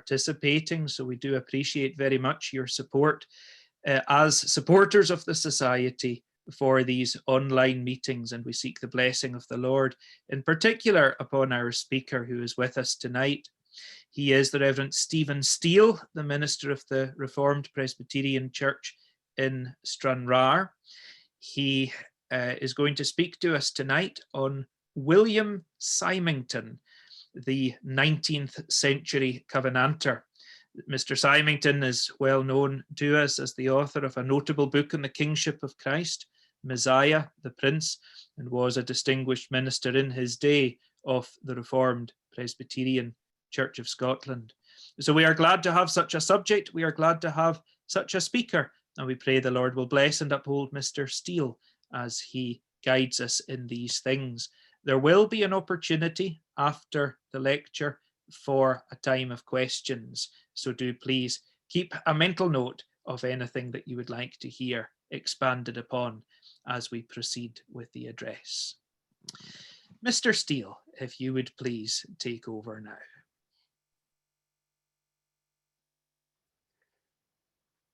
participating, so we do appreciate very much your support as supporters of the Society for these online meetings, and we seek the blessing of the Lord, in particular upon our speaker who is with us tonight. He is the Rev Stephen Steele, the minister of the Reformed Presbyterian Church in Stranraer. He is going to speak to us tonight on William Symington, the 19th century Covenanter. Mr. Symington is well known to us as the author of a notable book on the kingship of Christ, Messiah, the Prince, and was a distinguished minister in his day of the Reformed Presbyterian Church of Scotland. So we are glad to have such a subject, we are glad to have such a speaker, and we pray the Lord will bless and uphold Mr. Steele as he guides us in these things. There will be an opportunity after the lecture for a time of questions, so do please keep a mental note of anything that you would like to hear expanded upon as we proceed with the address. Mr. Steele, if you would please take over now.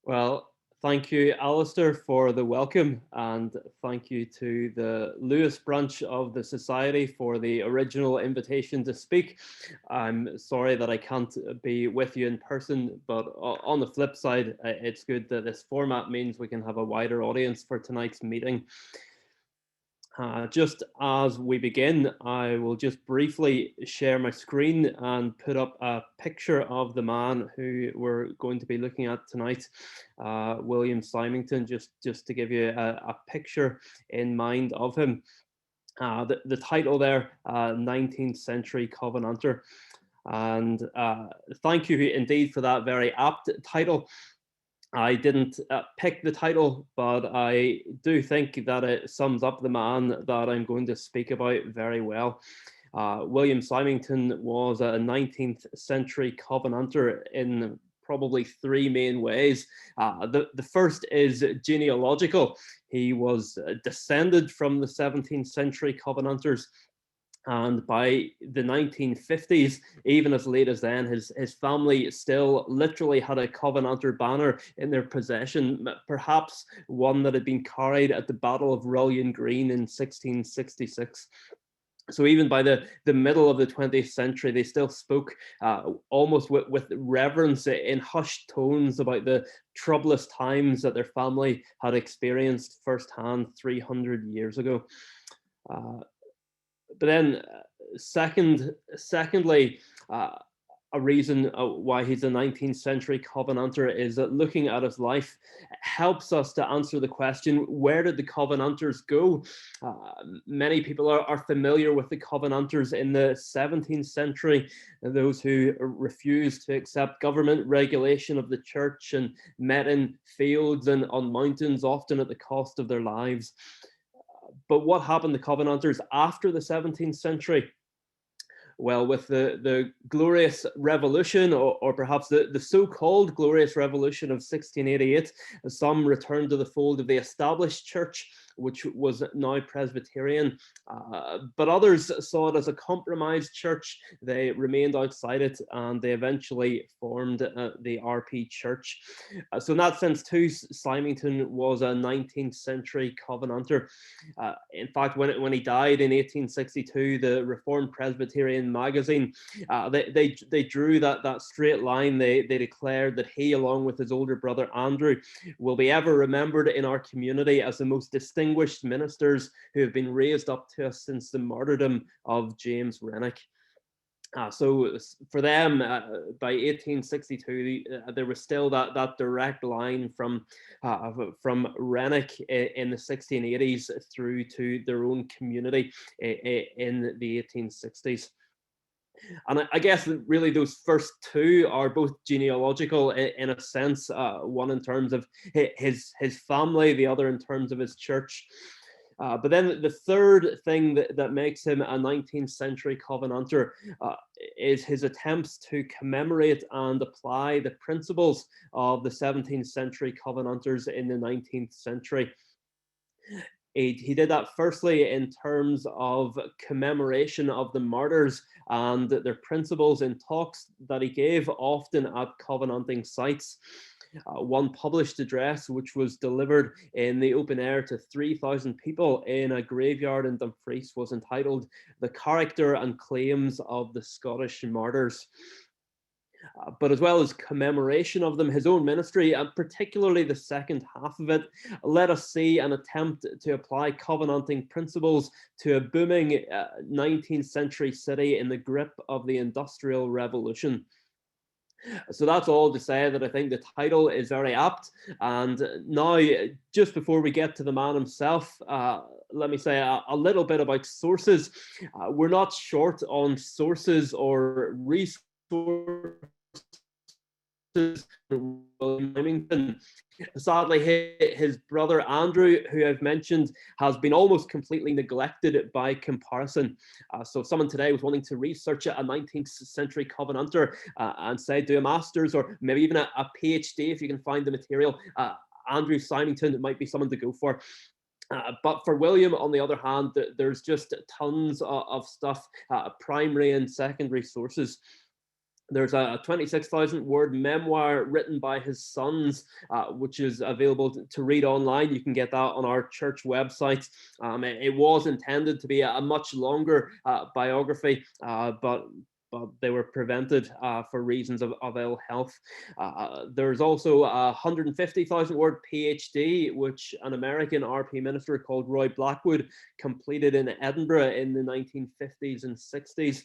Well, thank you, Alistair, for the welcome, and thank you to the Lewis branch of the Society for the original invitation to speak. I'm sorry that I can't be with you in person, but on the flip side, it's good that this format means we can have a wider audience for tonight's meeting. Just as we begin, I will just briefly share my screen and put up a picture of the man who we're going to be looking at tonight, William Symington, just to give you a picture in mind of him. The title there, 19th century Covenanter. And thank you indeed for that very apt title. I didn't pick the title, but I do think that it sums up the man that I'm going to speak about very well. William Symington was a 19th century Covenanter in probably three main ways. The first is genealogical. He was descended from the 17th century Covenanters. And by the 1950s, even as late as then, his family still literally had a Covenanter banner in their possession, perhaps one that had been carried at the Battle of Rullion Green in 1666. So even by the middle of the 20th century, they still spoke almost with reverence in hushed tones about the troublous times that their family had experienced firsthand 300 years ago. But then, secondly, a reason why he's a 19th century Covenanter is that looking at his life helps us to answer the question, where did the Covenanters go? Many people are familiar with the Covenanters in the 17th century, those who refused to accept government regulation of the church and met in fields and on mountains, often at the cost of their lives. But what happened to Covenanters after the 17th century? Well, with the Glorious Revolution, or perhaps the so-called Glorious Revolution of 1688, some returned to the fold of the established church, which was now Presbyterian, but others saw it as a compromised church. They remained outside it, and they eventually formed the RP Church. So in that sense too, Symington was a 19th century Covenanter. In fact, when he died in 1862, the Reformed Presbyterian magazine, they drew that straight line. They declared that he, along with his older brother Andrew, will be ever remembered in our community as the most distinguished ministers who have been raised up to us since the martyrdom of James Renwick. So for them, by 1862, there was still that direct line from Renwick in the 1680s through to their own community in the 1860s. And I guess really those first two are both genealogical in a sense, one in terms of his family, the other in terms of his church. But then the third thing that makes him a 19th century Covenanter is his attempts to commemorate and apply the principles of the 17th century Covenanters in the 19th century. He did that firstly in terms of commemoration of the martyrs and their principles in talks that he gave, often at covenanting sites. One published address, which was delivered in the open air to 3,000 people in a graveyard in Dumfries, was entitled "The Character and Claims of the Scottish Martyrs." But as well as commemoration of them, his own ministry, and particularly the second half of it, let us see an attempt to apply covenanting principles to a booming 19th century city in the grip of the Industrial Revolution. So that's all to say that I think the title is very apt. And now, just before we get to the man himself, let me say a little bit about sources. We're not short on sources or resources. William Symington. Sadly, his brother Andrew, who I've mentioned, has been almost completely neglected by comparison. So if someone today was wanting to research a 19th century Covenanter and say do a master's or maybe even a PhD if you can find the material, Andrew Symington might be someone to go for. But for William, on the other hand, there's just tons of stuff, primary and secondary sources. There's a 26,000 word memoir written by his sons, which is available to read online. You can get that on our church website. It was intended to be a much longer biography, but they were prevented for reasons of ill health. There's also a 150,000 word PhD, which an American RP minister called Roy Blackwood completed in Edinburgh in the 1950s and 60s.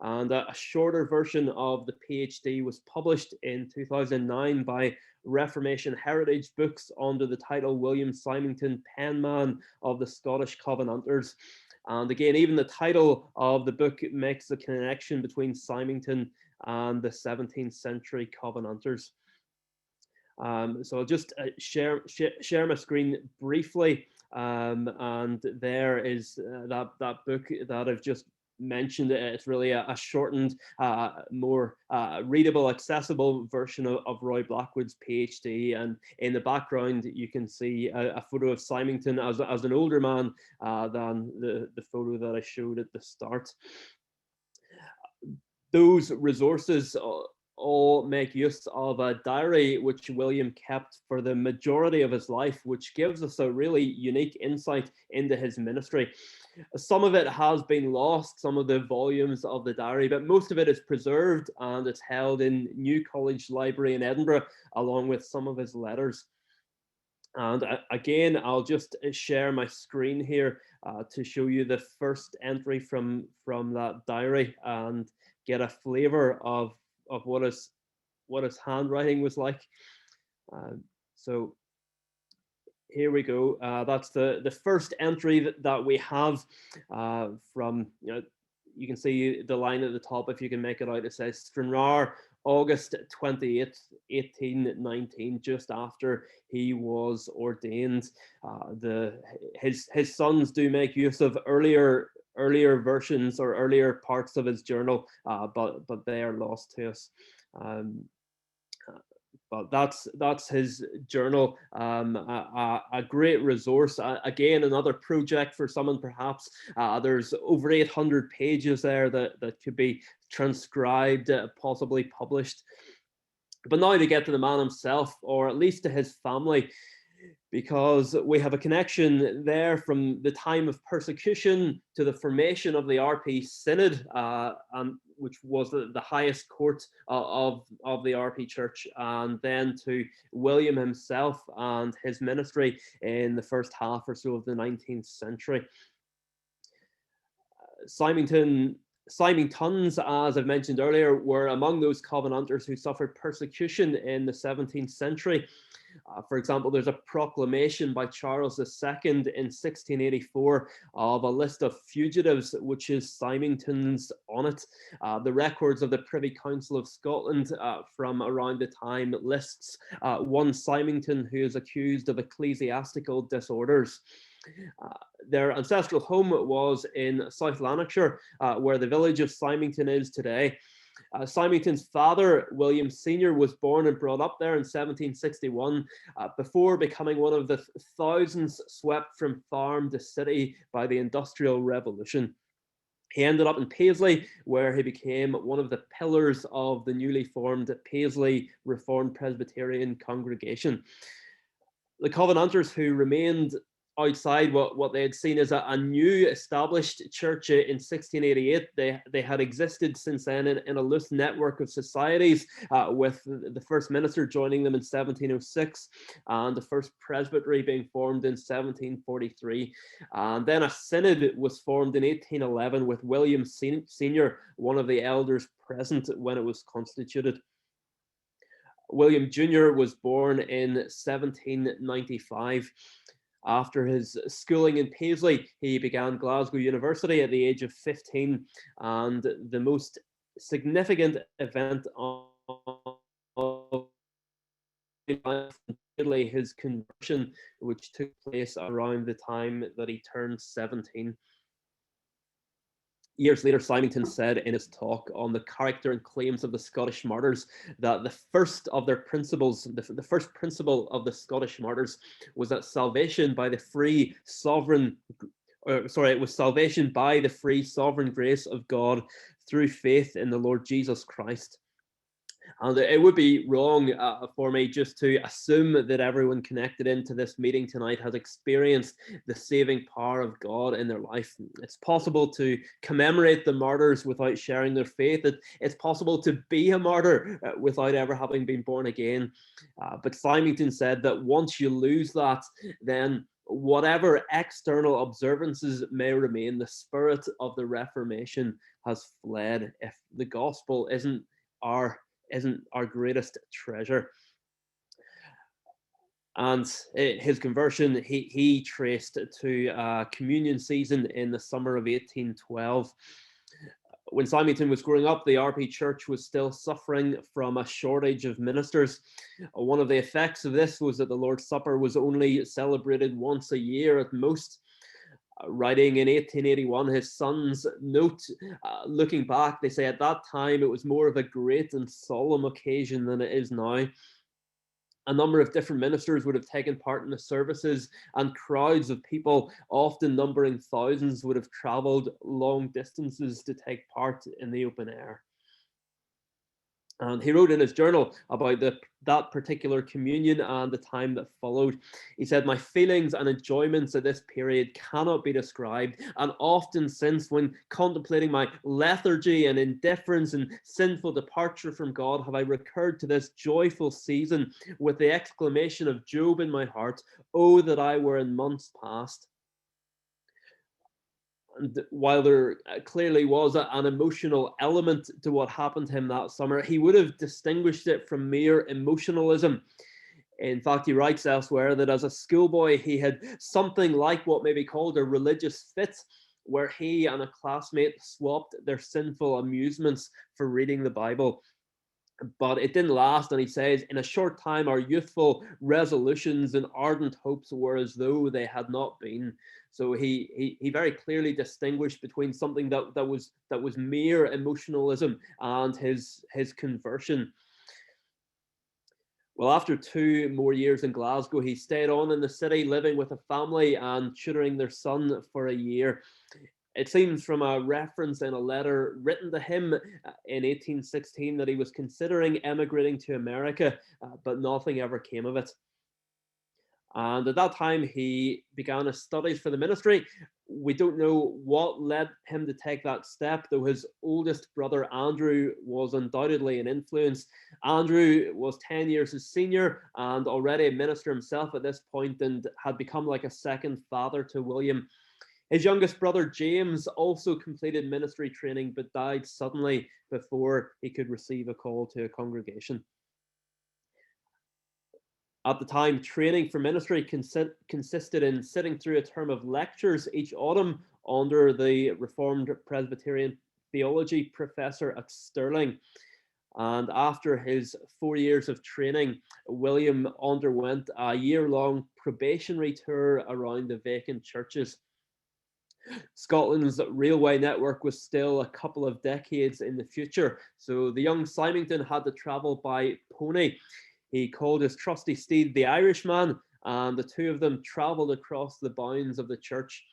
And a shorter version of the PhD was published in 2009 by Reformation Heritage Books under the title William Symington, Penman of the Scottish Covenanters. And again, even the title of the book makes the connection between Symington and the 17th century Covenanters. So I'll just share my screen briefly. And there is that book that I've just mentioned. It's really a shortened, more readable, accessible version of Roy Blackwood's PhD. And in the background, you can see a photo of Symington as an older man than the photo that I showed at the start. Those resources all make use of a diary which William kept for the majority of his life, which gives us a really unique insight into his ministry. Some of it has been lost, some of the volumes of the diary, but most of it is preserved and it's held in New College Library in Edinburgh, along with some of his letters. And again, I'll just share my screen here to show you the first entry from that diary and get a flavor of what his handwriting was like. So here we go. That's the first entry that we have from, you can see the line at the top, if you can make it out. It says Stranraer, August 28th, 1819, just after he was ordained. His sons do make use of earlier versions or earlier parts of his journal, but they are lost to us. But that's his journal, a great resource. Again, another project for someone perhaps. There's over 800 pages there that could be transcribed, possibly published. But now to get to the man himself, or at least to his family, because we have a connection there from the time of persecution to the formation of the RP Synod, which was the highest court of the RP Church, and then to William himself and his ministry in the first half or so of the 19th century. Symingtons, as I've mentioned earlier, were among those Covenanters who suffered persecution in the 17th century. For example, there's a proclamation by Charles II in 1684 of a list of fugitives, which is Symington's on it. The records of the Privy Council of Scotland from around the time lists one Symington who is accused of ecclesiastical disorders. Their ancestral home was in South Lanarkshire, where the village of Symington is today. Symington's father, William Sr., was born and brought up there in 1761 before becoming one of the thousands swept from farm to city by the Industrial Revolution. He ended up in Paisley, where he became one of the pillars of the newly formed Paisley Reformed Presbyterian congregation. The Covenanters, who remained outside what they had seen as a new established church in 1688, they had existed since then in a loose network of societies, with the first minister joining them in 1706 and the first presbytery being formed in 1743. And then a synod was formed in 1811 with William Sr., one of the elders present when it was constituted. William Jr. was born in 1795. After his schooling in Paisley, he began Glasgow University at the age of 15, and the most significant event of his conversion, which took place around the time that he turned 17. Years later, Symington said in his talk on the character and claims of the Scottish martyrs that the first of their principles, the first principle of the Scottish martyrs, was that salvation by the free sovereign grace of God through faith in the Lord Jesus Christ. And it would be wrong for me just to assume that everyone connected into this meeting tonight has experienced the saving power of God in their life. It's possible to commemorate the martyrs without sharing their faith. It's possible to be a martyr without ever having been born again. But Symington said that once you lose that, then whatever external observances may remain, the spirit of the Reformation has fled if the gospel isn't our greatest treasure. And his conversion, he traced to a communion season in the summer of 1812. When Symington was growing up, the RP Church was still suffering from a shortage of ministers. One of the effects of this was that the Lord's Supper was only celebrated once a year at most. Writing in 1881, his sons note, looking back, they say at that time it was more of a great and solemn occasion than it is now. A number of different ministers would have taken part in the services, and crowds of people, often numbering thousands, would have travelled long distances to take part in the open air. And he wrote in his journal about that particular communion and the time that followed. He said, "My feelings and enjoyments at this period cannot be described, and often since, when contemplating my lethargy and indifference and sinful departure from God, have I recurred to this joyful season with the exclamation of Job in my heart, 'Oh, that I were in months past.'" And while there clearly was an emotional element to what happened to him that summer, he would have distinguished it from mere emotionalism. In fact, he writes elsewhere that as a schoolboy, he had something like what may be called a religious fit, where he and a classmate swapped their sinful amusements for reading the Bible. But it didn't last, and he says, "In a short time, our youthful resolutions and ardent hopes were as though they had not been." So he very clearly distinguished between something that was mere emotionalism and his conversion. Well, after 2 more years in Glasgow, he stayed on in the city, living with a family and tutoring their son for a year. It seems from a reference in a letter written to him in 1816 that he was considering emigrating to America, but nothing ever came of it. And at that time, he began his studies for the ministry. We don't know what led him to take that step, though his oldest brother, Andrew, was undoubtedly an influence. Andrew was 10 years his senior and already a minister himself at this point, and had become like a second father to William. His youngest brother, James, also completed ministry training, but died suddenly before he could receive a call to a congregation. At the time, training for ministry consisted in sitting through a term of lectures each autumn under the Reformed Presbyterian theology professor at Stirling. And after his 4 years of training, William underwent a year-long probationary tour around the vacant churches. Scotland's railway network was still a couple of decades in the future, so the young Symington had to travel by pony. He called his trusty steed the Irishman, and the two of them travelled across the bounds of the church.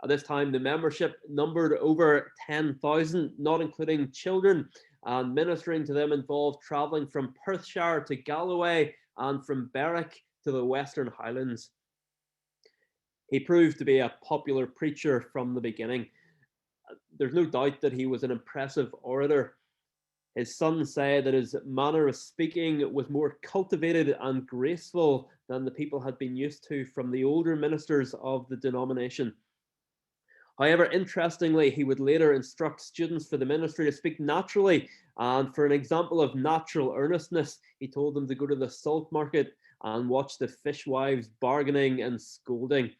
At this time, the membership numbered over 10,000, not including children, and ministering to them involved travelling from Perthshire to Galloway and from Berwick to the Western Highlands. He proved to be a popular preacher from the beginning. There's no doubt that he was an impressive orator. His sons say that his manner of speaking was more cultivated and graceful than the people had been used to from the older ministers of the denomination. However, interestingly, he would later instruct students for the ministry to speak naturally, and for an example of natural earnestness, he told them to go to the salt market and watch the fishwives bargaining and scolding.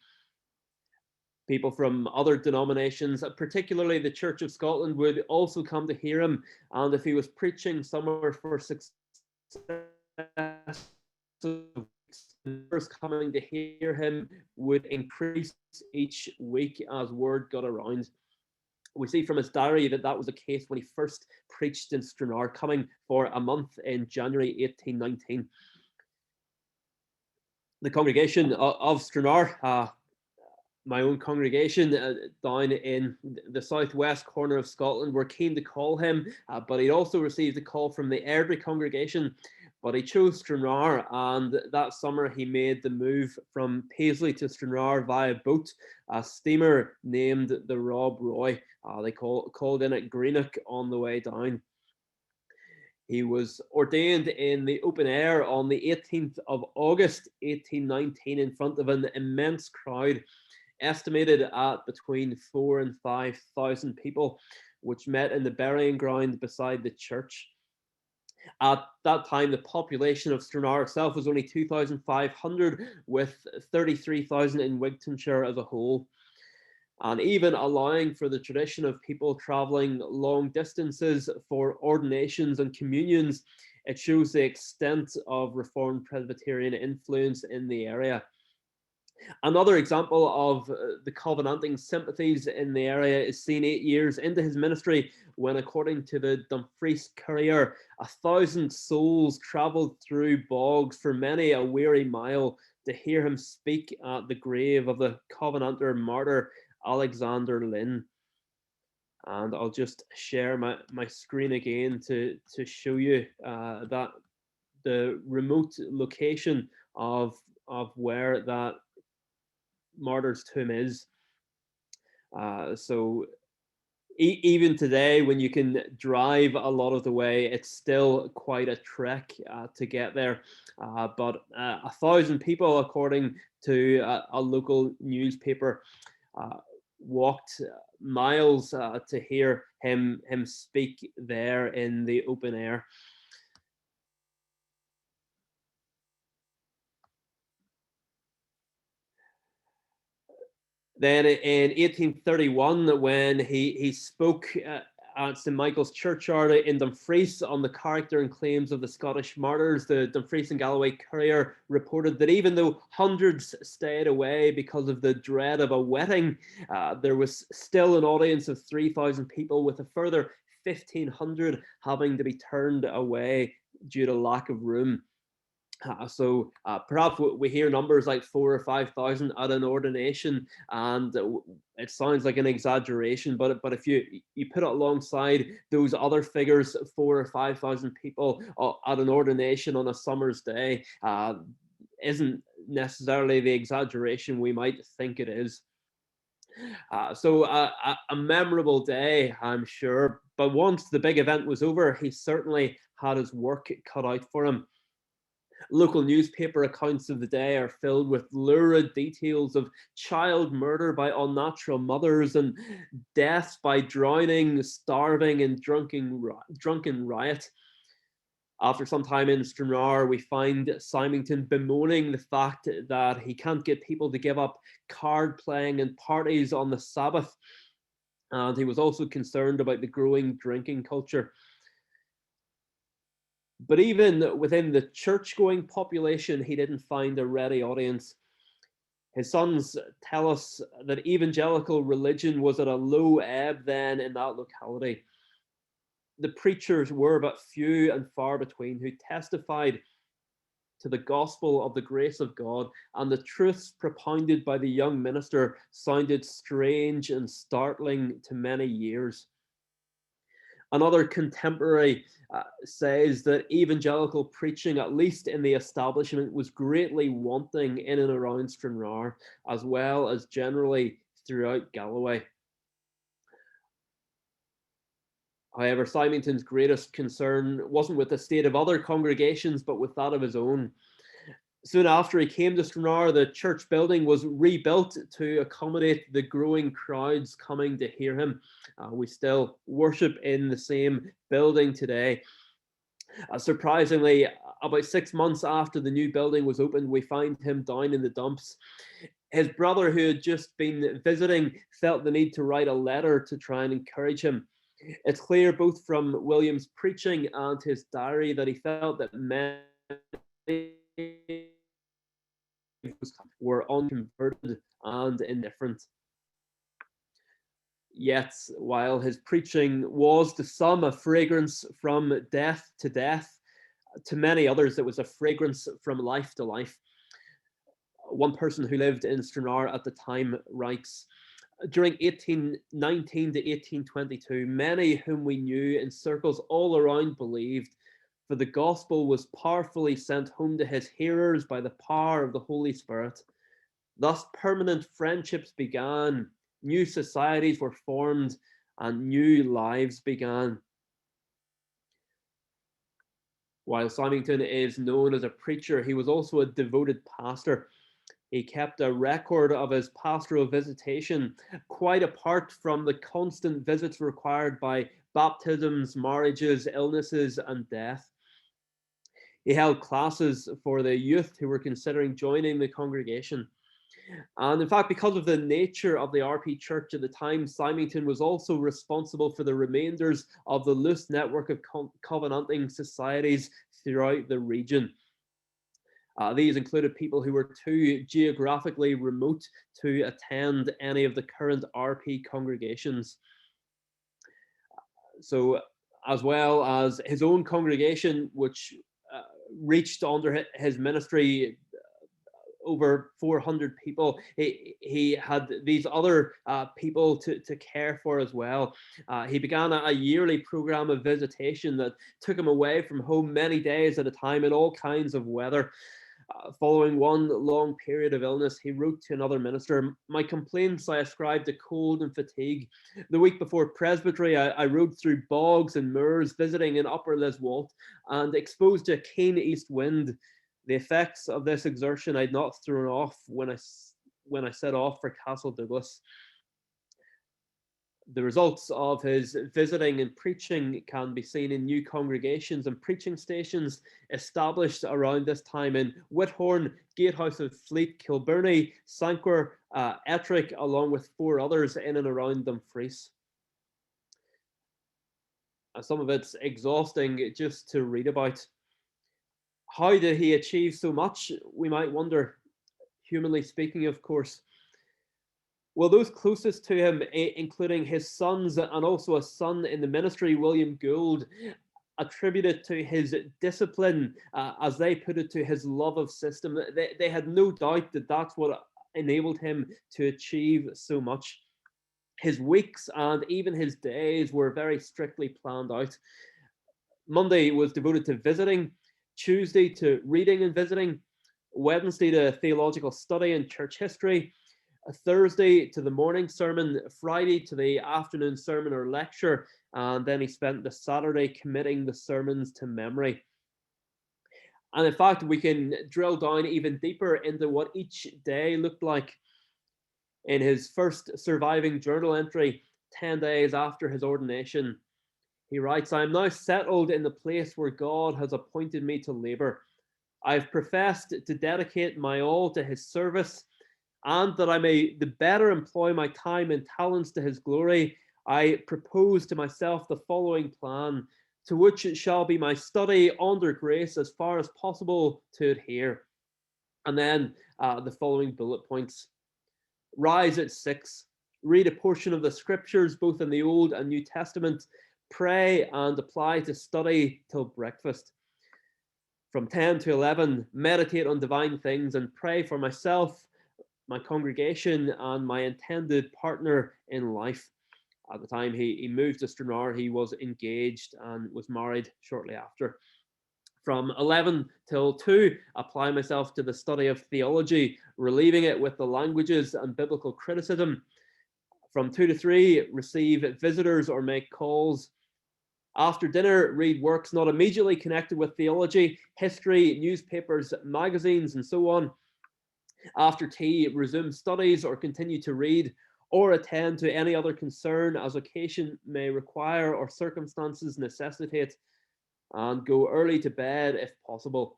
People from other denominations, particularly the Church of Scotland, would also come to hear him, and if he was preaching somewhere for success, numbers coming to hear him would increase each week as word got around. We see from his diary that that was the case when he first preached in Stranraer, coming for a month in January 1819. The congregation of Stranraer, my own congregation down in the southwest corner of Scotland, were keen to call him, but he'd also received a call from the Airdrie congregation. But he chose Stranraer, and that summer he made the move from Paisley to Stranraer via boat, a steamer named the Rob Roy. They called in at Greenock on the way down. He was ordained in the open air on the 18th of August 1819 in front of an immense crowd, estimated at between 4,000 and 5,000 people, which met in the burying ground beside the church. At that time, the population of Stranraer itself was only 2,500, with 33,000 in Wigtonshire as a whole. And even allowing for the tradition of people travelling long distances for ordinations and communions, it shows the extent of Reformed Presbyterian influence in the area. Another example of the Covenanting sympathies in the area is seen 8 years into his ministry when, according to the Dumfries Courier, 1,000 souls travelled through bogs for many a weary mile to hear him speak at the grave of the Covenanter martyr Alexander Lynn. And I'll just share my screen again to show you that the remote location of where that martyr's tomb is. So even today, when you can drive a lot of the way, it's still quite a trek to get there. But 1,000 people, according to a local newspaper, walked miles to hear him speak there in the open air. Then in 1831, when he spoke at St. Michael's Churchyard in Dumfries on the character and claims of the Scottish martyrs, the Dumfries and Galloway Courier reported that even though hundreds stayed away because of the dread of a wetting, there was still an audience of 3,000 people, with a further 1,500 having to be turned away due to lack of room. So perhaps we hear numbers like 4,000 or 5,000 at an ordination, and it sounds like an exaggeration. But if you put it alongside those other figures, 4,000 or 5,000 people at an ordination on a summer's day, isn't necessarily the exaggeration we might think it is. So a memorable day, I'm sure. But once the big event was over, he certainly had his work cut out for him. Local newspaper accounts of the day are filled with lurid details of child murder by unnatural mothers and deaths by drowning, starving, and drunken riot. After some time in Stranraer, we find Symington bemoaning the fact that he can't get people to give up card playing and parties on the Sabbath. And he was also concerned about the growing drinking culture. But even within the church-going population, he didn't find a ready audience. His sons tell us that evangelical religion was at a low ebb then in that locality. The preachers were but few and far between who testified to the gospel of the grace of God, and the truths propounded by the young minister sounded strange and startling to many ears. Another contemporary says that evangelical preaching, at least in the establishment, was greatly wanting in and around Stranraer, as well as generally throughout Galloway. However, Symington's greatest concern wasn't with the state of other congregations, but with that of his own. Soon after he came to Stranraer, the church building was rebuilt to accommodate the growing crowds coming to hear him. We still worship in the same building today. Surprisingly, about 6 months after the new building was opened, we find him down in the dumps. His brother, who had just been visiting, felt the need to write a letter to try and encourage him. It's clear both from William's preaching and his diary that he felt that many were unconverted and indifferent. Yet, while his preaching was to some a fragrance from death, to many others it was a fragrance from life to life. One person who lived in Stranraer at the time writes, during 1819 to 1822, many whom we knew in circles all around believed, for the gospel was powerfully sent home to his hearers by the power of the Holy Spirit. Thus permanent friendships began, new societies were formed, and new lives began. While Symington is known as a preacher, he was also a devoted pastor. He kept a record of his pastoral visitation, quite apart from the constant visits required by baptisms, marriages, illnesses, and death. He held classes for the youth who were considering joining the congregation. And in fact, because of the nature of the RP Church at the time, Symington was also responsible for the remainders of the loose network of covenanting societies throughout the region. These included people who were too geographically remote to attend any of the current RP congregations. So, as well as his own congregation, which reached under his ministry over 400 people, he had these other people to care for as well. He began a yearly program of visitation that took him away from home many days at a time in all kinds of weather. Following one long period of illness, he wrote to another minister, "My complaints I ascribed to cold and fatigue. The week before presbytery, I rode through bogs and moors, visiting in Upper Liswalt, and exposed to a keen east wind. The effects of this exertion I had not thrown off when I set off for Castle Douglas." The results of his visiting and preaching can be seen in new congregations and preaching stations established around this time in Whithorn, Gatehouse of Fleet, Kilbirnie, Sanquhar, Ettrick, along with 4 others in and around Dumfries. Some of it's exhausting just to read about. How did he achieve so much, we might wonder, humanly speaking, of course. Well, those closest to him, including his sons and also a son in the ministry, William Gould, attributed to his discipline, as they put it, to his love of system. They had no doubt that that's what enabled him to achieve so much. His weeks and even his days were very strictly planned out. Monday was devoted to visiting, Tuesday to reading and visiting, Wednesday to theological study and church history, a Thursday to the morning sermon, Friday to the afternoon sermon or lecture, and then he spent the Saturday committing the sermons to memory. And in fact, we can drill down even deeper into what each day looked like. In his first surviving journal entry, 10 days after his ordination, he writes, "I am now settled in the place where God has appointed me to labour. I have professed to dedicate my all to his service, and that I may the better employ my time and talents to his glory, I propose to myself the following plan, to which it shall be my study under grace as far as possible to adhere. And then the following bullet points. Rise at 6, read a portion of the scriptures, both in the Old and New Testament, pray and apply to study till breakfast. From 10 to 11, meditate on divine things and pray for myself, my congregation, and my intended partner in life. At the time he moved to Stranraer, he was engaged and was married shortly after. From 11 till 2, apply myself to the study of theology, relieving it with the languages and biblical criticism. From 2 to 3, receive visitors or make calls. After dinner, read works not immediately connected with theology, history, newspapers, magazines, and so on. After tea, resume studies or continue to read, or attend to any other concern as occasion may require or circumstances necessitate, and go early to bed if possible.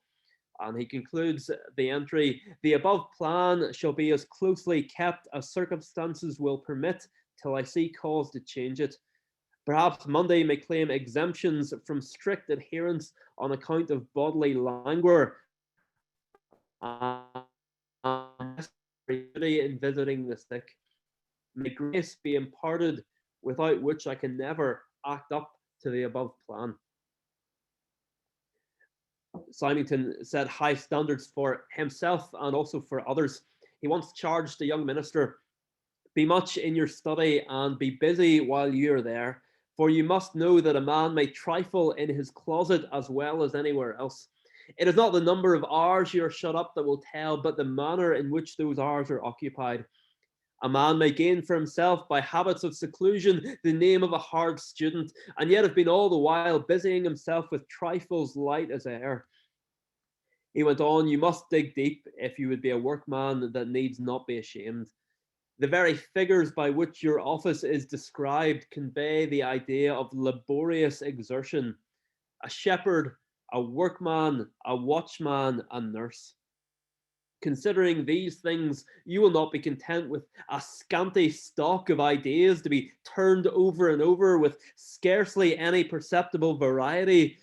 And he concludes the entry, the above plan shall be as closely kept as circumstances will permit till I see cause to change it. Perhaps Monday may claim exemptions from strict adherence on account of bodily languor and in visiting the sick. May grace be imparted without which I can never act up to the above plan. Symington set high standards for himself and also for others. He once charged a young minister, be much in your study and be busy while you are there, for you must know that a man may trifle in his closet as well as anywhere else. It is not the number of hours you are shut up that will tell, but the manner in which those hours are occupied. A man may gain for himself by habits of seclusion the name of a hard student, and yet have been all the while busying himself with trifles light as air. He went on, you must dig deep if you would be a workman that needs not be ashamed. The very figures by which your office is described convey the idea of laborious exertion. A shepherd, a workman, a watchman, a nurse. Considering these things, you will not be content with a scanty stock of ideas to be turned over and over with scarcely any perceptible variety,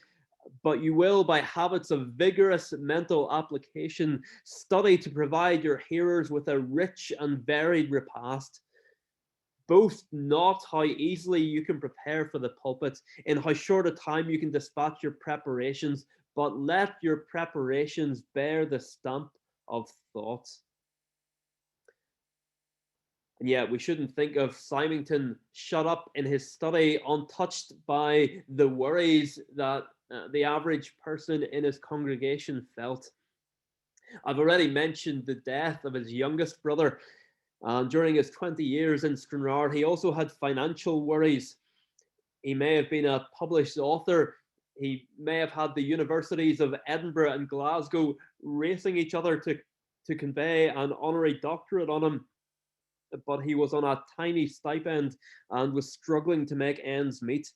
but you will, by habits of vigorous mental application, study to provide your hearers with a rich and varied repast. Boast not how easily you can prepare for the pulpit, in how short a time you can dispatch your preparations, but let your preparations bear the stamp of thought. And yet we shouldn't think of Symington shut up in his study, untouched by the worries that the average person in his congregation felt. I've already mentioned the death of his youngest brother. During his 20 years in Stranraer, he also had financial worries. He may have been a published author. He may have had the universities of Edinburgh and Glasgow racing each other to convey an honorary doctorate on him. But he was on a tiny stipend and was struggling to make ends meet.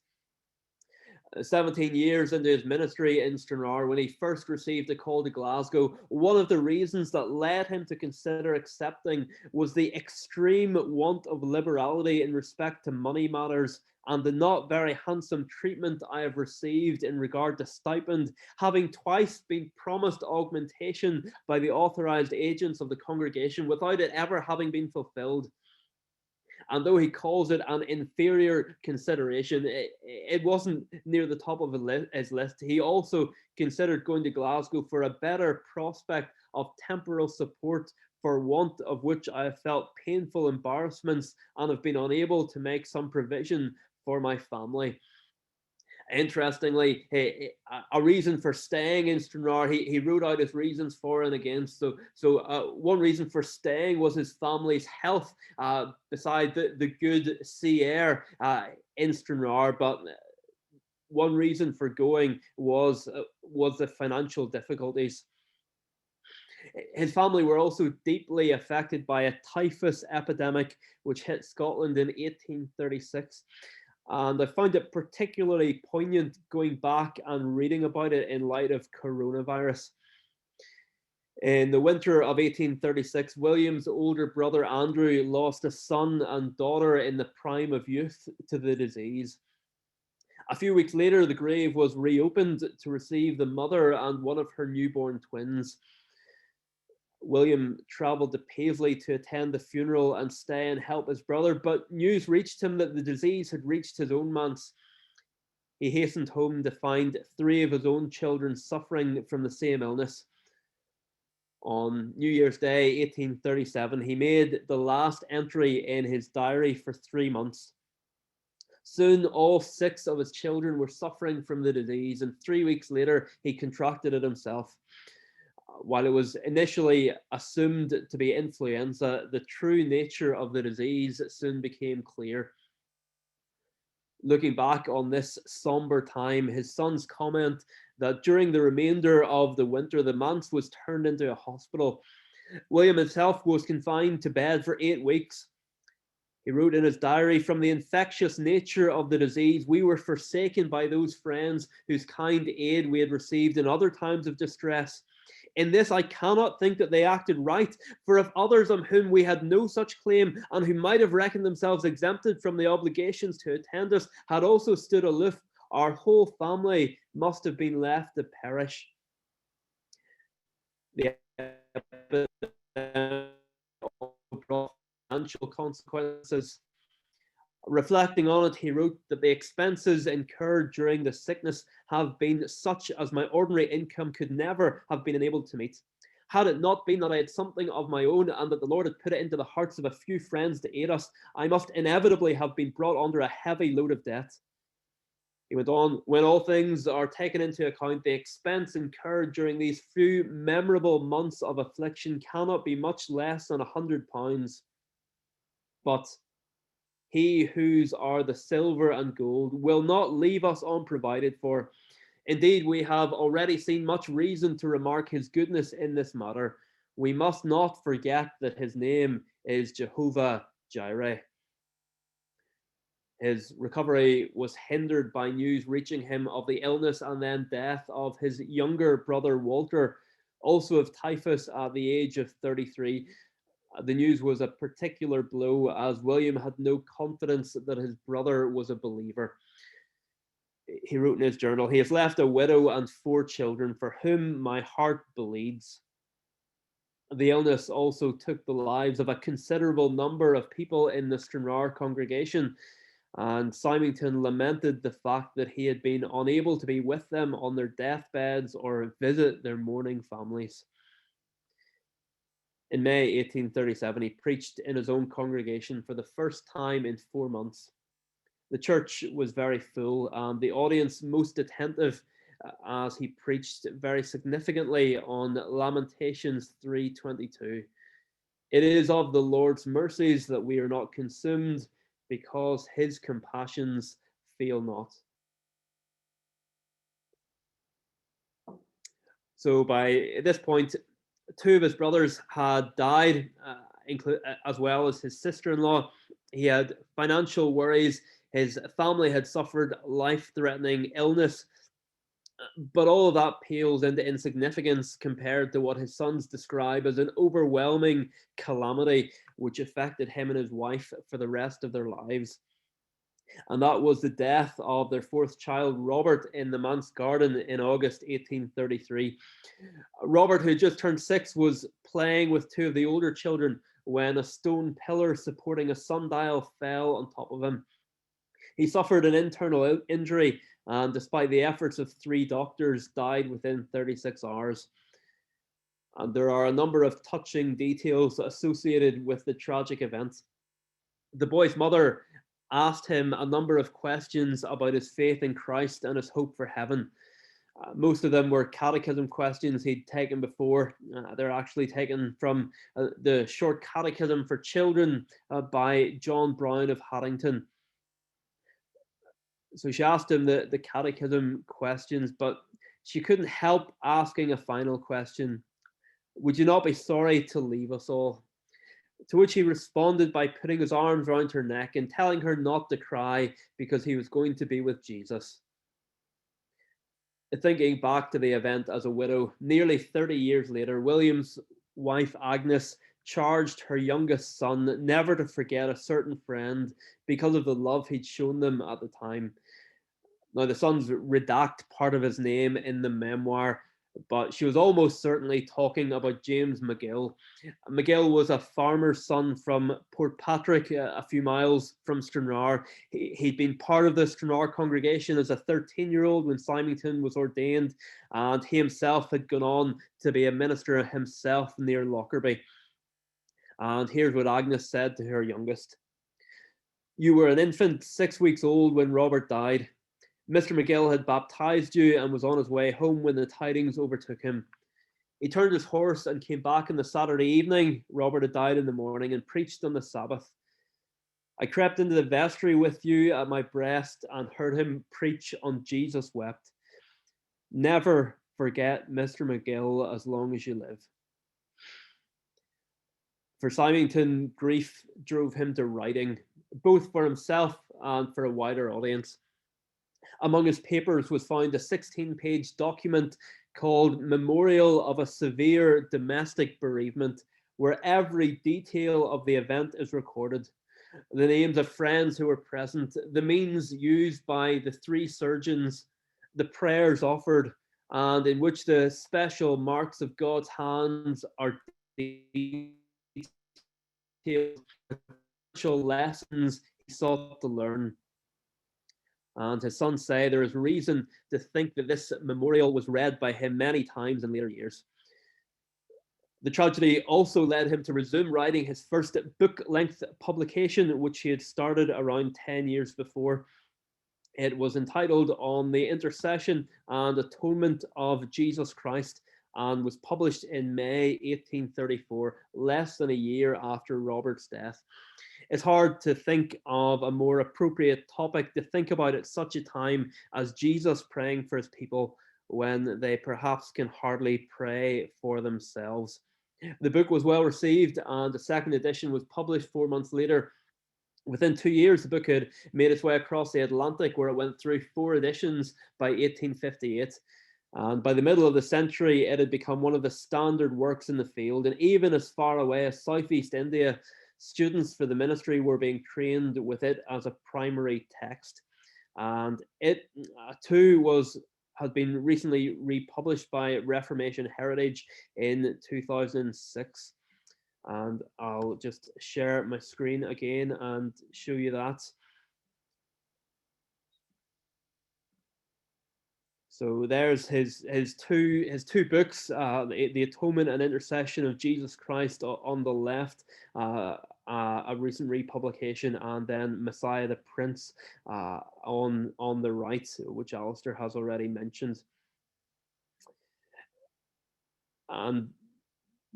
17 years into his ministry in Stranraer, when he first received a call to Glasgow, one of the reasons that led him to consider accepting was the extreme want of liberality in respect to money matters and the not very handsome treatment I have received in regard to stipend, having twice been promised augmentation by the authorized agents of the congregation without it ever having been fulfilled. And though he calls it an inferior consideration, it wasn't near the top of his list. He also considered going to Glasgow for a better prospect of temporal support, for want of which I have felt painful embarrassments and have been unable to make some provision for my family. Interestingly, a reason for staying in Stranraer, he wrote out his reasons for and against. So one reason for staying was his family's health, beside the good sea air in Stranraer. But one reason for going was the financial difficulties. His family were also deeply affected by a typhus epidemic which hit Scotland in 1836. And I found it particularly poignant going back and reading about it in light of coronavirus. In the winter of 1836, William's older brother Andrew lost a son and daughter in the prime of youth to the disease. A few weeks later, the grave was reopened to receive the mother and one of her newborn twins. William travelled to Paisley to attend the funeral and stay and help his brother, but news reached him that the disease had reached his own manse. He hastened home to find 3 of his own children suffering from the same illness. On New Year's Day, 1837, he made the last entry in his diary for 3 months. Soon, all 6 of his children were suffering from the disease, and 3 weeks later, he contracted it himself. While it was initially assumed to be influenza, the true nature of the disease soon became clear. Looking back on this somber time, his sons comment that during the remainder of the winter, the manse was turned into a hospital. William himself was confined to bed for 8 weeks. He wrote in his diary, "From the infectious nature of the disease, we were forsaken by those friends whose kind aid we had received in other times of distress. In this I cannot think that they acted right, for if others on whom we had no such claim, and who might have reckoned themselves exempted from the obligations to attend us, had also stood aloof, our whole family must have been left to perish." The epidemic brought financial consequences. Reflecting on it, he wrote that the expenses incurred during the sickness have been such as my ordinary income could never have been enabled to meet. Had it not been that I had something of my own and that the Lord had put it into the hearts of a few friends to aid us, I must inevitably have been brought under a heavy load of debt. He went on, "When all things are taken into account, the expense incurred during these few memorable months of affliction cannot be much less than £100. But He whose are the silver and gold will not leave us unprovided for. Indeed, we have already seen much reason to remark his goodness in this matter. We must not forget that his name is Jehovah Jireh." His recovery was hindered by news reaching him of the illness and then death of his younger brother Walter, also of typhus at the age of 33. The news was a particular blow, as William had no confidence that his brother was a believer. He wrote in his journal, "He has left a widow and 4 children for whom my heart bleeds." The illness also took the lives of a considerable number of people in the Stranraer congregation, and Symington lamented the fact that he had been unable to be with them on their deathbeds or visit their mourning families. In May 1837, he preached in his own congregation for the first time in 4 months. The church was very full, and the audience most attentive as he preached very significantly on Lamentations 3:22. "It is of the Lord's mercies that we are not consumed, because his compassions fail not." So by this point, 2 of his brothers had died, as well as his sister-in-law. He had financial worries. His family had suffered life-threatening illness, but all of that pales into insignificance compared to what his sons describe as an overwhelming calamity which affected him and his wife for the rest of their lives. And that was the death of their 4th child, Robert, in the manse garden in August 1833. Robert, who just turned 6, was playing with 2 of the older children when a stone pillar supporting a sundial fell on top of him. He suffered an internal injury, and despite the efforts of 3 doctors, died within 36 hours. And there are a number of touching details associated with the tragic event. The boy's mother asked him a number of questions about his faith in Christ and his hope for heaven. Most of them were catechism questions he'd taken before. They're actually taken from the short catechism for children by John Brown of Haddington. So she asked him the catechism questions, but she couldn't help asking a final question. "Would you not be sorry to leave us all?" To which he responded by putting his arms around her neck and telling her not to cry because he was going to be with Jesus. Thinking back to the event as a widow, nearly 30 years later, William's wife Agnes charged her youngest son never to forget a certain friend because of the love he'd shown them at the time. Now, the sons redact part of his name in the memoir, but she was almost certainly talking about James McGill. McGill was a farmer's son from Portpatrick, a few miles from Stranraer. He'd been part of the Stranraer congregation as a 13-year-old when Symington was ordained, and he himself had gone on to be a minister himself near Lockerbie. And here's what Agnes said to her youngest. "You were an infant 6 weeks old when Robert died. Mr. McGill had baptized you and was on his way home when the tidings overtook him. He turned his horse and came back on the Saturday evening. Robert had died in the morning and preached on the Sabbath. I crept into the vestry with you at my breast and heard him preach on Jesus wept. Never forget Mr. McGill as long as you live." For Symington, grief drove him to writing, both for himself and for a wider audience. Among his papers was found a 16-page document called Memorial of a Severe Domestic Bereavement, where every detail of the event is recorded. The names of friends who were present, the means used by the 3 surgeons, the prayers offered, and in which the special marks of God's hands are detailed, spiritual lessons he sought to learn. And his sons say there is reason to think that this memorial was read by him many times in later years. The tragedy also led him to resume writing his first book-length publication, which he had started around 10 years before. It was entitled On the Intercession and Atonement of Jesus Christ, and was published in May 1834, less than a year after Robert's death. It's hard to think of a more appropriate topic to think about at such a time as Jesus praying for his people when they perhaps can hardly pray for themselves. The book was well received, and a second edition was published 4 months later. Within 2 years, the book had made its way across the Atlantic, where it went through 4 editions by 1858. And by the middle of the century, it had become one of the standard works in the field. And even as far away as Southeast India, students for the ministry were being trained with it as a primary text. And it too had been recently republished by Reformation Heritage in 2006. And I'll just share my screen again and show you that. So there's his two books, the Atonement and Intercession of Jesus Christ on the left, a recent republication, and then Messiah the Prince on the right, which Alistair has already mentioned. And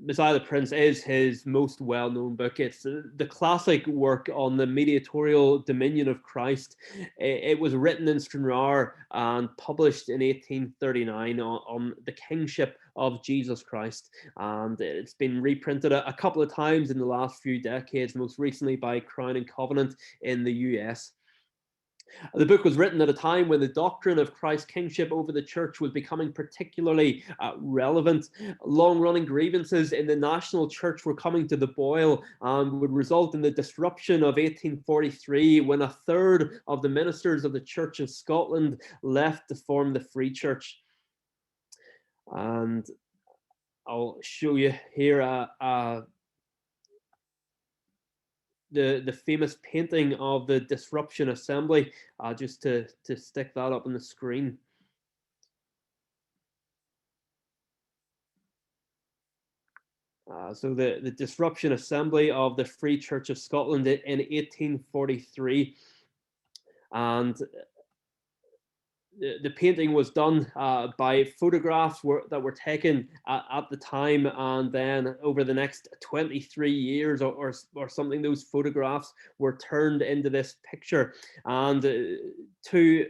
Messiah the Prince is his most well-known book. It's the classic work on the mediatorial dominion of Christ. It was written in Stranraer and published in 1839 on the kingship of Jesus Christ. And it's been reprinted a couple of times in the last few decades, most recently by Crown and Covenant in the US. The book was written at a time when the doctrine of Christ's kingship over the church was becoming particularly relevant. Long-running grievances in the national church were coming to the boil and would result in the disruption of 1843, when a third of the ministers of the Church of Scotland left to form the Free Church. And I'll show you here the famous painting of the Disruption Assembly, just to stick that up on the screen. So the Disruption Assembly of the Free Church of Scotland in 1843, and the painting was done by photographs that were taken at the time, and then over the next 23 years or something, those photographs were turned into this picture. And 2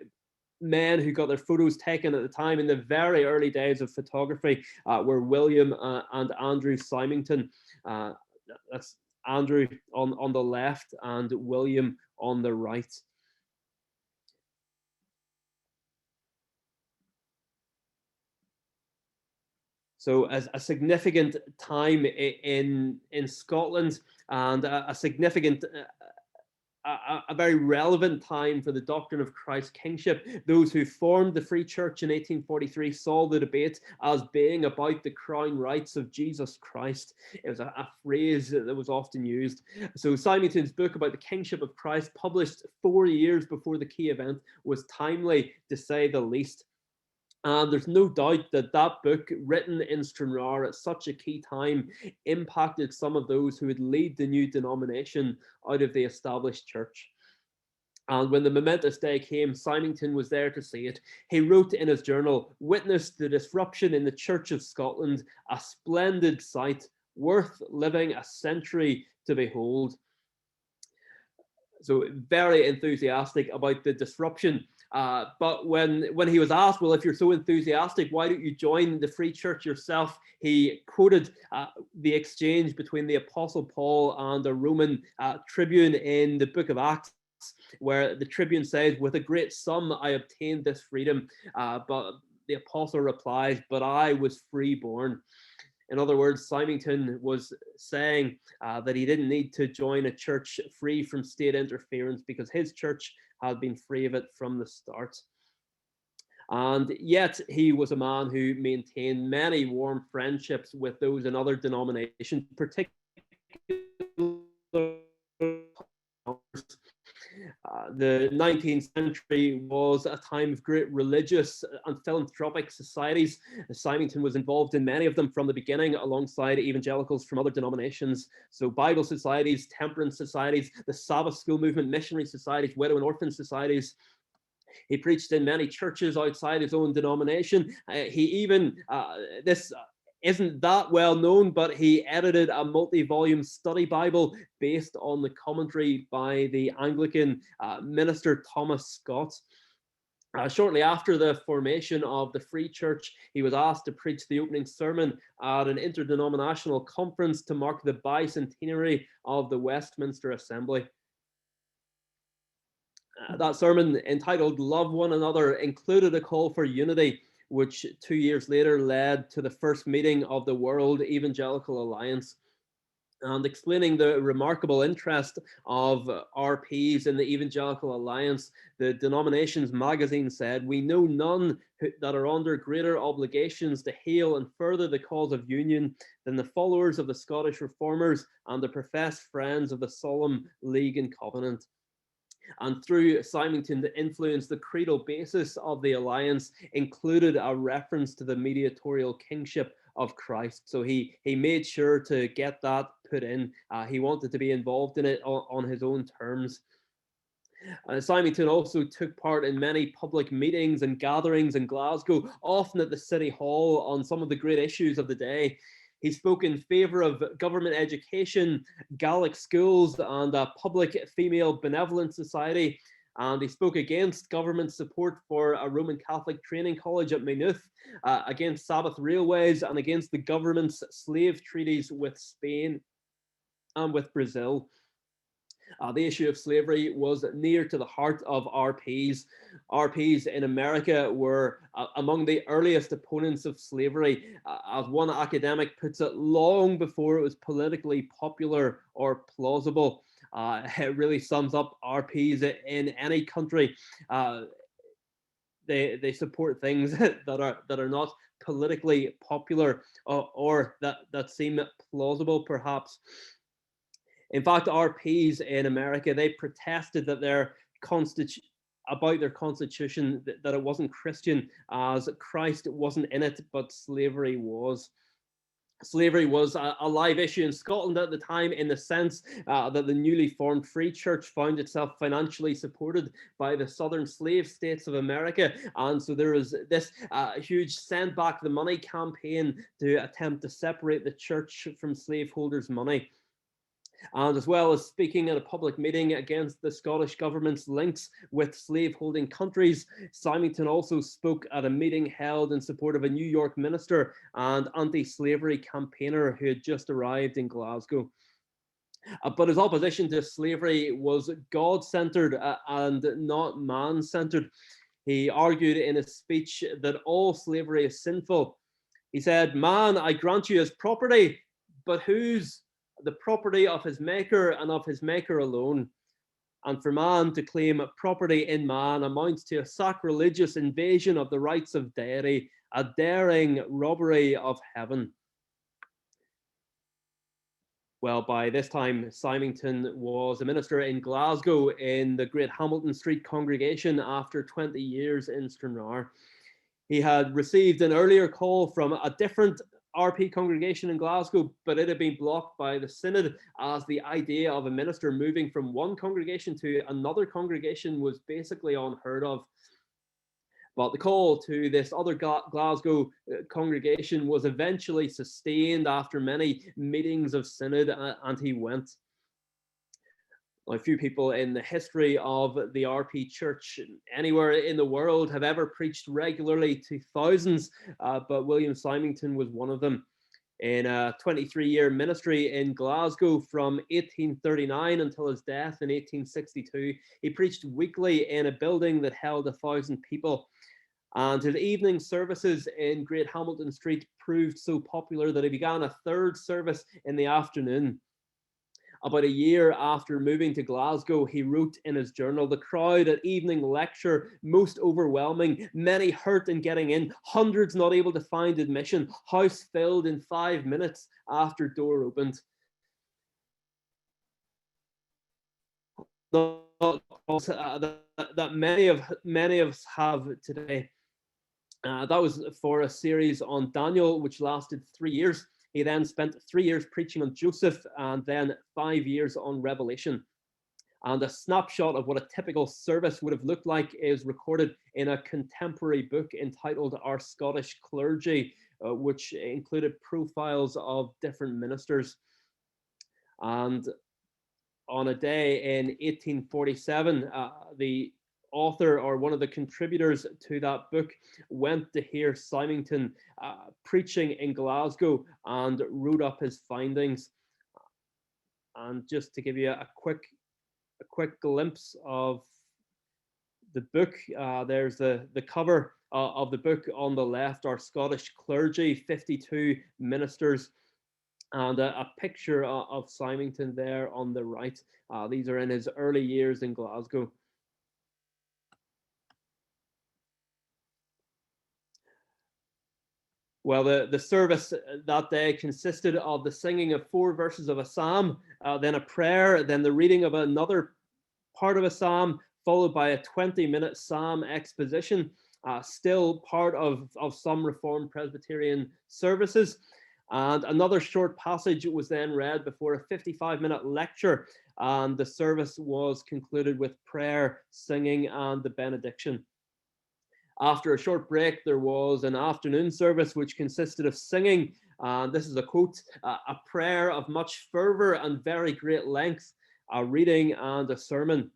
men who got their photos taken at the time in the very early days of photography were William and Andrew Symington. That's Andrew on the left and William on the right. So as a significant time in Scotland, and a significant a very relevant time for the doctrine of Christ's kingship. Those who formed the Free Church in 1843 saw the debate as being about the crown rights of Jesus Christ. It was a phrase that was often used. So Symington's book about the kingship of Christ, published 4 years before the key event, was timely, to say the least. And there's no doubt that that book, written in Stranraer at such a key time, impacted some of those who would lead the new denomination out of the established church. And when the momentous day came, Symington was there to see it. He wrote in his journal, "Witnessed the disruption in the Church of Scotland, a splendid sight, worth living a century to behold." So very enthusiastic about the disruption. But when he was asked, well, if you're so enthusiastic, why don't you join the Free Church yourself? He quoted the exchange between the Apostle Paul and a Roman tribune in the book of Acts, where the tribune says, "With a great sum I obtained this freedom." But the apostle replies, "But I was freeborn." In other words, Symington was saying that he didn't need to join a church free from state interference because his church had been free of it from the start. And yet he was a man who maintained many warm friendships with those in other denominations, particularly the 19th century was a time of great religious and philanthropic societies. Symington was involved in many of them from the beginning, alongside evangelicals from other denominations. So Bible societies, temperance societies, the Sabbath school movement, missionary societies, widow and orphan societies. He preached in many churches outside his own denomination. He even, this isn't that well known, but he edited a multi-volume study Bible based on the commentary by the Anglican minister Thomas Scott. Shortly after the formation of the Free Church, he was asked to preach the opening sermon at an interdenominational conference to mark the bicentenary of the Westminster Assembly. That sermon, entitled "Love One Another," included a call for unity, which 2 years later led to the first meeting of the World Evangelical Alliance. And explaining the remarkable interest of RPs in the Evangelical Alliance, the denomination's magazine said, "We know none that are under greater obligations to hail and further the cause of union than the followers of the Scottish Reformers and the professed friends of the Solemn League and Covenant." And through Symington, the influence, the creedal basis of the alliance included a reference to the mediatorial kingship of Christ. So he made sure to get that put in. He wanted to be involved in it on his own terms. Symington also took part in many public meetings and gatherings in Glasgow, often at the City Hall, on some of the great issues of the day. He spoke in favour of government education, Gaelic schools, and a public female benevolent society. And he spoke against government support for a Roman Catholic training college at Maynooth, against Sabbath railways, and against the government's slave treaties with Spain and with Brazil. The issue of slavery was near to the heart of RPs. RPs in America were among the earliest opponents of slavery. As one academic puts it, long before it was politically popular or plausible. It really sums up RPs in any country. They support things that are not politically popular or that seem plausible, perhaps. In fact, RPs in America, they protested that their constitution, that it wasn't Christian, as Christ wasn't in it, but slavery was. Slavery was a live issue in Scotland at the time, in the sense that the newly formed Free Church found itself financially supported by the southern slave states of America. And so there was this huge send back the money campaign to attempt to separate the church from slaveholders' money. And as well as speaking at a public meeting against the Scottish government's links with slaveholding countries, Symington also spoke at a meeting held in support of a New York minister and anti-slavery campaigner who had just arrived in Glasgow. But his opposition to slavery was God-centered and not man-centered. He argued in a speech that all slavery is sinful. He said, "Man, I grant you, is property, but whose? The property of his maker and of his maker alone." and for man to claim property in man amounts to a sacrilegious invasion of the rights of deity, a daring robbery of heaven. Well, by this time, Symington was a minister in Glasgow in the Great Hamilton Street congregation after 20 years in Stranraer. He had received an earlier call from a different RP congregation in Glasgow, but it had been blocked by the synod, as the idea of a minister moving from one congregation to another congregation was basically unheard of. But the call to this other Glasgow congregation was eventually sustained after many meetings of synod, and he went. Now, few people in the history of the RP Church anywhere in the world have ever preached regularly to thousands, but William Symington was one of them. In a 23-year ministry in Glasgow from 1839 until his death in 1862, he preached weekly in a building that held 1,000 people. And his evening services in Great Hamilton Street proved so popular that he began a third service in the afternoon. About a year after moving to Glasgow, he wrote in his journal, "The crowd at evening lecture, most overwhelming, many hurt in getting in, hundreds not able to find admission, house filled in 5 minutes after door opened." That many of us have today. That was for a series on Daniel, which lasted 3 years. He then spent 3 years preaching on Joseph and then 5 years on Revelation. And a snapshot of what a typical service would have looked like is recorded in a contemporary book entitled Our Scottish Clergy, which included profiles of different ministers. And on a day in 1847, the author or one of the contributors to that book went to hear Symington preaching in Glasgow and wrote up his findings. And just to give you a quick glimpse of the book, there's the cover of the book on the left, Our Scottish Clergy, 52 ministers, and a picture of Symington there on the right. These are in his early years in Glasgow. Well, the service that day consisted of the singing of 4 verses of a psalm, then a prayer, then the reading of another part of a psalm, followed by a 20-minute psalm exposition, still part of some Reformed Presbyterian services. And another short passage was then read before a 55-minute lecture, and the service was concluded with prayer, singing, and the benediction. After a short break, there was an afternoon service which consisted of singing, and this is a quote, "a prayer of much fervour and very great length, a reading and a sermon."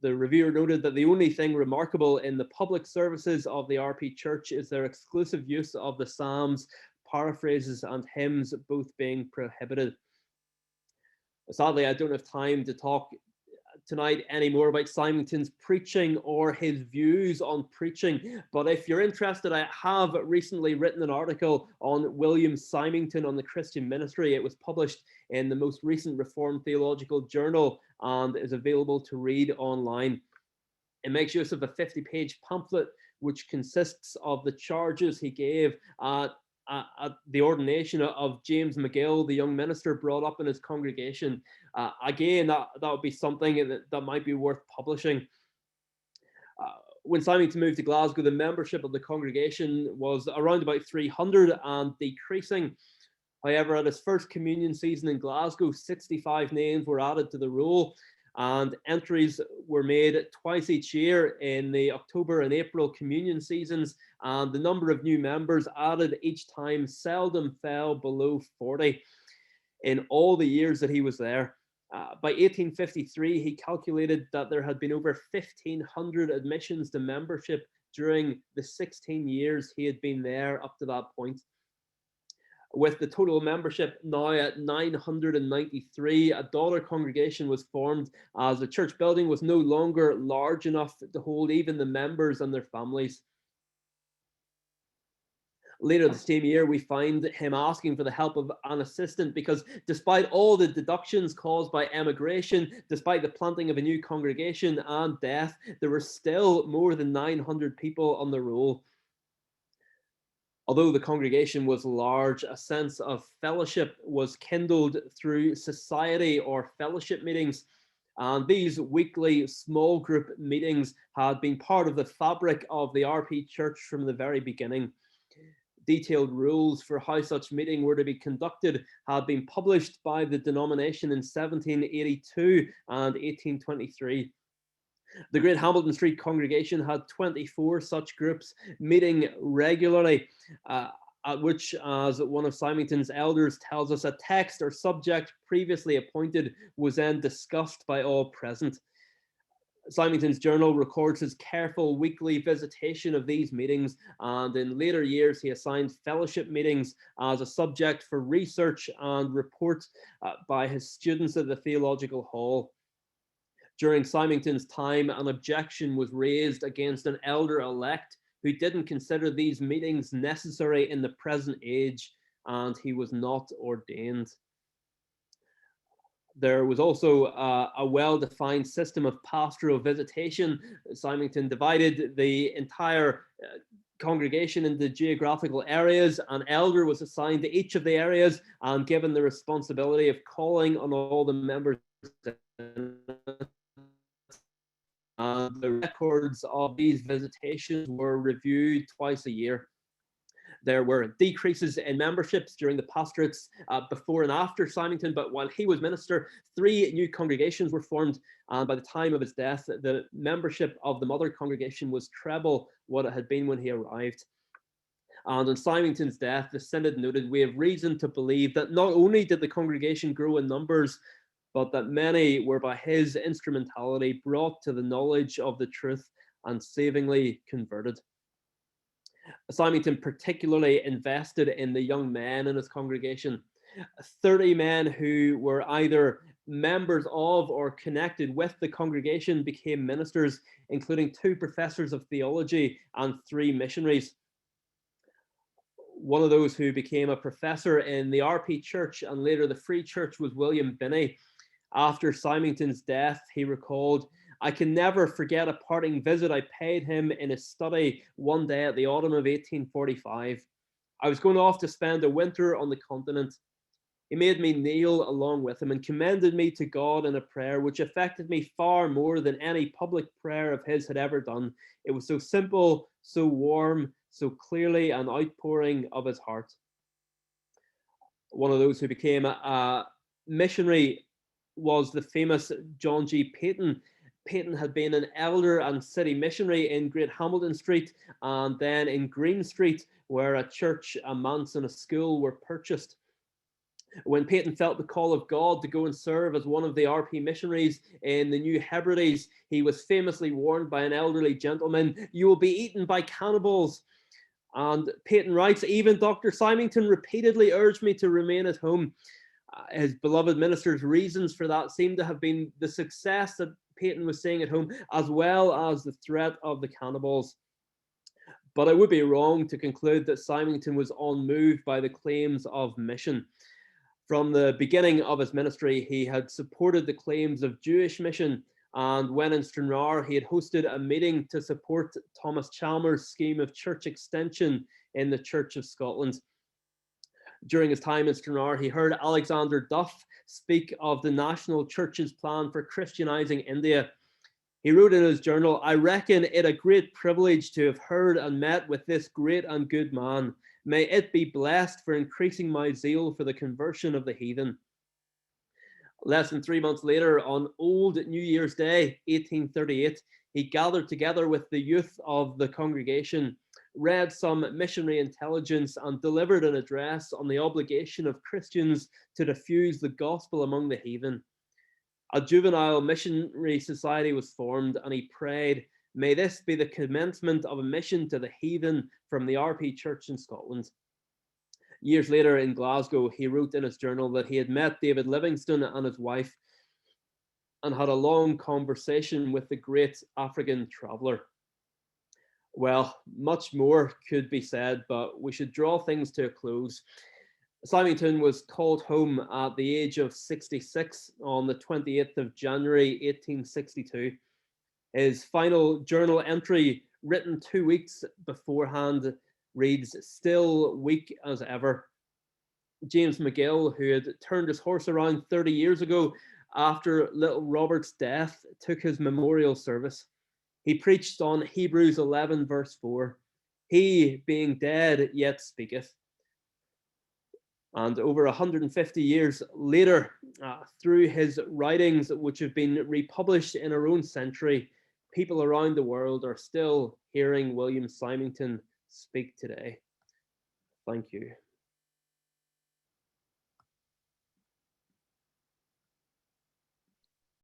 The reviewer noted that the only thing remarkable in the public services of the RP Church is their exclusive use of the Psalms, paraphrases, and hymns, both being prohibited. Sadly, I don't have time to talk tonight anymore about Symington's preaching or his views on preaching, but if you're interested, I have recently written an article on William Symington on the Christian ministry. It was published in the most recent Reformed Theological Journal and is available to read online. It makes use of a 50-page pamphlet which consists of the charges he gave at the ordination of James McGill, the young minister brought up in his congregation. Again, that would be something that might be worth publishing. When Symington moved to Glasgow, the membership of the congregation was around about 300 and decreasing. However, at his first communion season in Glasgow, 65 names were added to the roll, and entries were made twice each year in the October and April communion seasons, and the number of new members added each time seldom fell below 40 in all the years that he was there. By 1853, he calculated that there had been over 1,500 admissions to membership during the 16 years he had been there up to that point. With the total membership now at 993, a daughter congregation was formed as the church building was no longer large enough to hold even the members and their families. Later the same year, we find him asking for the help of an assistant because despite all the deductions caused by emigration, despite the planting of a new congregation and death, there were still more than 900 people on the roll. Although the congregation was large, a sense of fellowship was kindled through society or fellowship meetings. And these weekly small group meetings had been part of the fabric of the RP Church from the very beginning. Detailed rules for how such meeting were to be conducted had been published by the denomination in 1782 and 1823. The Great Hamilton Street congregation had 24 such groups meeting regularly, at which, as one of Symington's elders tells us, a text or subject previously appointed was then discussed by all present. Symington's journal records his careful weekly visitation of these meetings, and in later years he assigned fellowship meetings as a subject for research and report by his students at the Theological Hall. During Symington's time, an objection was raised against an elder-elect who didn't consider these meetings necessary in the present age, and he was not ordained. There was also a well-defined system of pastoral visitation. Symington divided the entire congregation into geographical areas. An elder was assigned to each of the areas and given the responsibility of calling on all the members. And the records of these visitations were reviewed twice a year. There were decreases in memberships during the pastorates before and after Symington, but while he was minister, 3 new congregations were formed, and by the time of his death, the membership of the mother congregation was treble what it had been when he arrived. And on Symington's death, the synod noted, "We have reason to believe that not only did the congregation grow in numbers, but that many were by his instrumentality brought to the knowledge of the truth and savingly converted." Symington particularly invested in the young men in his congregation. 30 men who were either members of or connected with the congregation became ministers, including 2 professors of theology and 3 missionaries. One of those who became a professor in the RP Church and later the Free Church was William Binney. After Symington's death, he recalled, "I can never forget a parting visit I paid him in his study one day at the autumn of 1845. I was going off to spend a winter on the continent. He made me kneel along with him and commended me to God in a prayer which affected me far more than any public prayer of his had ever done. It was so simple, so warm, so clearly an outpouring of his heart." One of those who became a missionary was the famous John G. Peyton. Peyton had been an elder and city missionary in Great Hamilton Street and then in Green Street, where a church, a manse, and a school were purchased. When Peyton felt the call of God to go and serve as one of the RP missionaries in the New Hebrides, he was famously warned by an elderly gentleman, "You will be eaten by cannibals." And Peyton writes, "Even Dr. Symington repeatedly urged me to remain at home." His beloved minister's reasons for that seem to have been the success that Peyton was seeing at home, as well as the threat of the cannibals. But I would be wrong to conclude that Symington was unmoved by the claims of mission. From the beginning of his ministry, he had supported the claims of Jewish mission, and when in Stranraer, he had hosted a meeting to support Thomas Chalmers' scheme of church extension in the Church of Scotland. During his time in Stranraer, he heard Alexander Duff speak of the national church's plan for Christianizing India. He wrote in his journal, "I reckon it a great privilege to have heard and met with this great and good man. May it be blessed for increasing my zeal for the conversion of the heathen." Less than 3 months later, on Old New Year's Day, 1838, he gathered together with the youth of the congregation, read some missionary intelligence, and delivered an address on the obligation of Christians to diffuse the gospel among the heathen. A juvenile missionary society was formed, and he prayed, "May this be the commencement of a mission to the heathen from the RP Church in Scotland." Years later in Glasgow, he wrote in his journal that he had met David Livingstone and his wife and had a long conversation with the great African traveller. Well, much more could be said, but we should draw things to a close. Symington was called home at the age of 66 on the 28th of January 1862. His final journal entry, written 2 weeks beforehand, reads, "Still weak as ever." James McGill, who had turned his horse around 30 years ago after little Robert's death, took his memorial service. He preached on Hebrews 11, verse 4. "He, being dead, yet speaketh." And over 150 years later, through his writings, which have been republished in our own century, people around the world are still hearing William Symington speak today. Thank you.